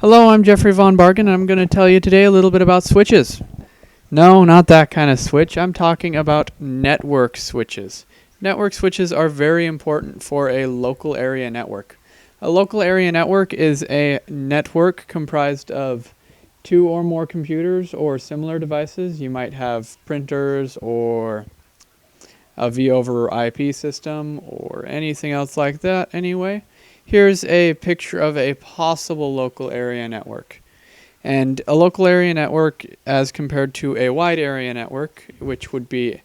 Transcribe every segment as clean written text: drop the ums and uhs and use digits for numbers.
Hello, I'm Jeffrey Von Bargen, and I'm going to tell you today a little bit about switches. No, not that kind of switch. I'm talking about network switches. Network switches are very important for a local area network. A local area network is a network comprised of two or more computers or similar devices. You might have printers or a V over IP system or anything else like that anyway. Here's a picture of a possible local area network. And a local area network as compared to a wide area network, which would be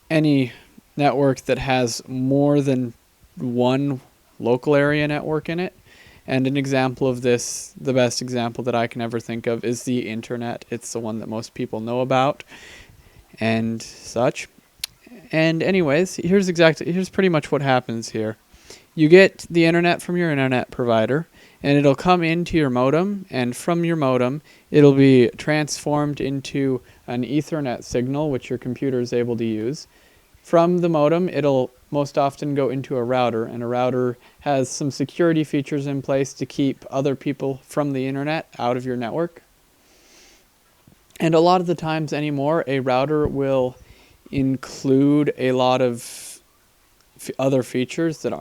any network that has more than one local area network in it. And an example of this, the best example that I can ever think of, is the internet. It's the one that most people know about and such. And anyways, here's pretty much what happens here. You get the internet from your internet provider, and it'll come into your modem, and from your modem, it'll be transformed into an Ethernet signal, which your computer is able to use. From the modem, it'll most often go into a router, and a router has some security features in place to keep other people from the internet out of your network. And a lot of the times anymore, a router will include a lot of other features that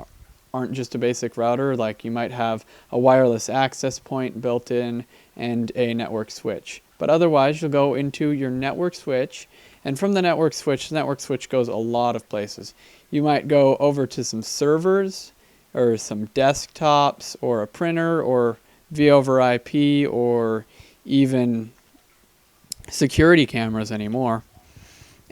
aren't just a basic router. Like you might have a wireless access point built in and a network switch. But otherwise, you'll go into your network switch, and from the network switch goes a lot of places. You might go over to some servers or some desktops or a printer or V over IP or even security cameras anymore.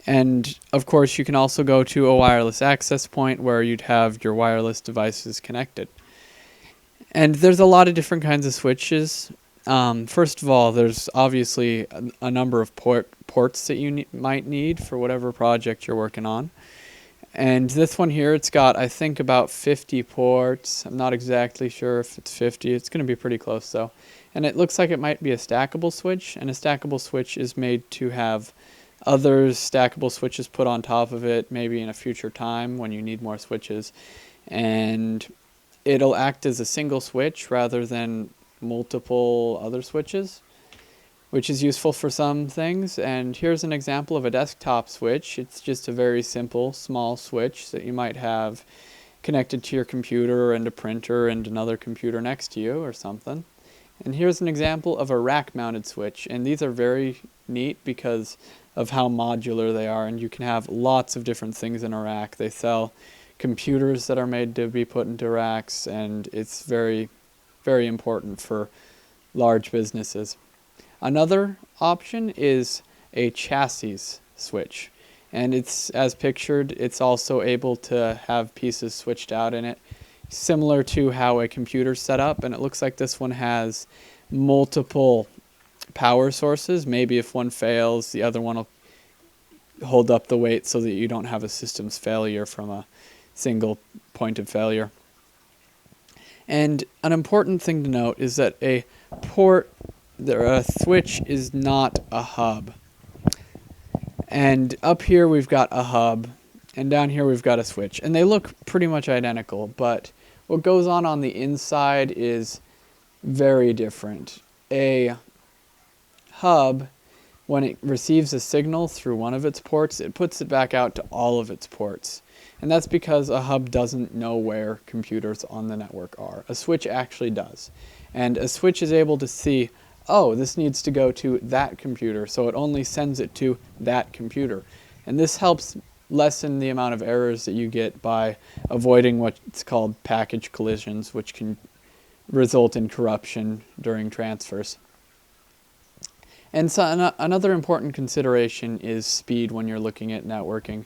And of course, you can also go to a wireless access point where you'd have your wireless devices connected. And there's a lot of different kinds of switches. First of all, there's obviously a number of ports that you might need for whatever project you're working on. And this one here, it's got, I think, about 50 ports. I'm not exactly sure if it's 50. It's going to be pretty close, though. And it looks like it might be a stackable switch. And a stackable switch is made to have other stackable switches put on top of it, maybe in a future time when you need more switches. And it'll act as a single switch rather than multiple other switches, which is useful for some things. And here's an example of a desktop switch. It's just a very simple, small switch that you might have connected to your computer and a printer and another computer next to you or something. And here's an example of a rack-mounted switch. And these are very neat because of how modular they are, and you can have lots of different things in a rack. They sell computers that are made to be put into racks, and it's very, very important for large businesses. Another option is a chassis switch, and it's as pictured. It's also able to have pieces switched out in it, similar to how a computer's set up, and it looks like this one has multiple power sources. Maybe if one fails, the other one will hold up the weight so that you don't have a systems failure from a single point of failure. And an important thing to note is that a switch is not a hub. And up here we've got a hub, and down here we've got a switch. And they look pretty much identical, but what goes on the inside is very different. A hub, when it receives a signal through one of its ports, it puts it back out to all of its ports. And that's because a hub doesn't know where computers on the network are. A switch actually does. And a switch is able to see, oh, this needs to go to that computer, so it only sends it to that computer. And this helps lessen the amount of errors that you get by avoiding what's called package collisions, which can result in corruption during transfers. And so another important consideration is speed when you're looking at networking.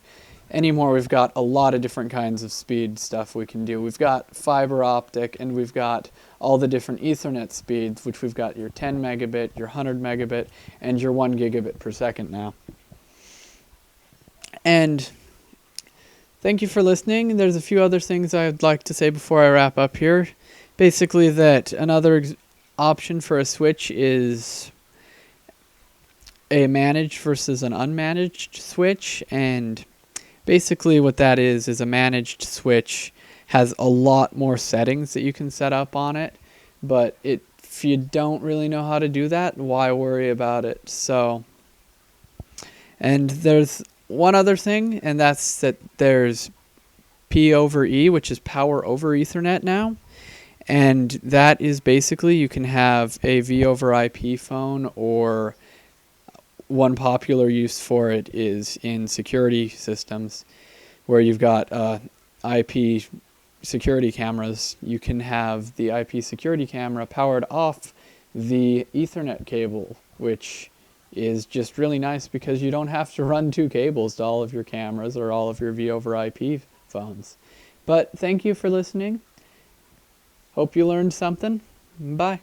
Anymore, we've got a lot of different kinds of speed stuff we can do. We've got fiber optic, and we've got all the different Ethernet speeds, which we've got your 10 megabit, your 100 megabit, and your 1 gigabit per second now. And thank you for listening. There's a few other things I'd like to say before I wrap up here. Basically that another option for a switch is a managed versus an unmanaged switch, and basically what that is a managed switch has a lot more settings that you can set up on it, but it if you don't really know how to do that, why worry about it? So, and there's one other thing, and that's that there's P over E, which is power over Ethernet now. And that is basically, you can have a V over IP phone, or one popular use for it is in security systems where you've got IP security cameras. You can have the IP security camera powered off the Ethernet cable, which is just really nice because you don't have to run two cables to all of your cameras or all of your V over IP phones. But thank you for listening. Hope you learned something. Bye.